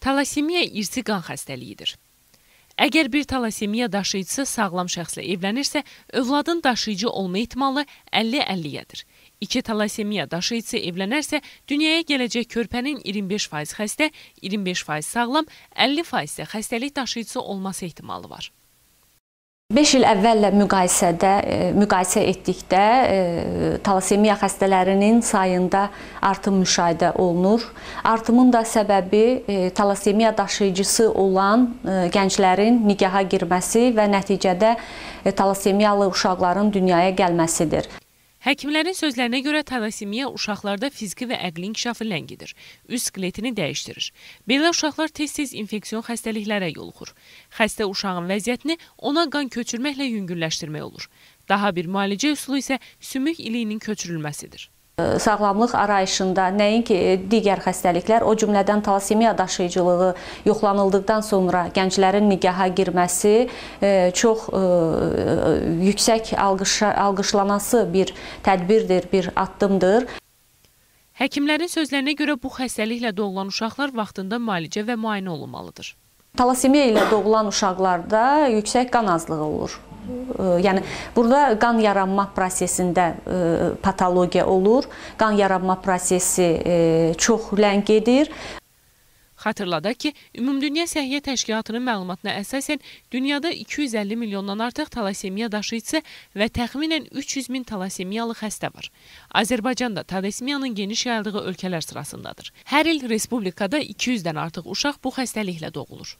Talasemiya irsi qan xəstəliyidir. Əgər bir talasemiya daşıyıcısı sağlam şəxslə evlənirsə, övladın daşıyıcı olma ehtimalı 50-50-yədir. 2 talasemiya daşıyıcısı evlənərsə, dünyaya gələcək körpənin 25% xəstə, 25% sağlam, 50% isə xəstəlik daşıyıcısı olması ehtimalı var. 5 il əvvəllə müqayisə etdikdə talasemiya xəstələrinin sayında artım müşahidə olunur. Artımın da səbəbi talasemiya daşıyıcısı olan gənclərin nikaha girməsi və nəticədə talasemiyalı uşaqların dünyaya gəlməsidir. Həkimlərin sözlərinə görə talasemiya uşaqlarda fiziki və əqli inkişafı ləngidir, üst skeletini dəyişdirir. Belə uşaqlar tez-tez infeksiyon xəstəliklərə yoluxur. Xəstə uşağın vəziyyətini ona qan köçürməklə yüngülləşdirmək olur. Daha bir müalicə üsulu isə sümük iliyinin köçürülməsidir. Sağlamlıq arayışında nəinki digər xəstəliklər, o cümlədən talasemiya daşıyıcılığı yoxlanıldıqdan sonra gənclərin nikaha girməsi çox yüksək alqışlanası bir tədbirdir, bir addımdır. Həkimlərin sözlərinə görə bu xəstəliklə doğulan uşaqlar vaxtında müalicə və müayinə olunmalıdır. Talasemiya ilə doğulan uşaqlarda yüksək qan azlığı olur. Yəni, burada qan yaranma prosesində patologiya olur, qan yaranma prosesi çox ləng gedir. Xatırladaq ki, Ümumdünya Səhiyyə Təşkilatının məlumatına əsasən dünyada 250 milyondan artıq talasemiya daşıyıcısı və təxminən 300 min talasemiyalı xəstə var. Azərbaycan da talasemiyanın geniş yayıldığı ölkələr sırasındadır. Hər il respublikada 200-dən artıq uşaq bu xəstəliklə doğulur.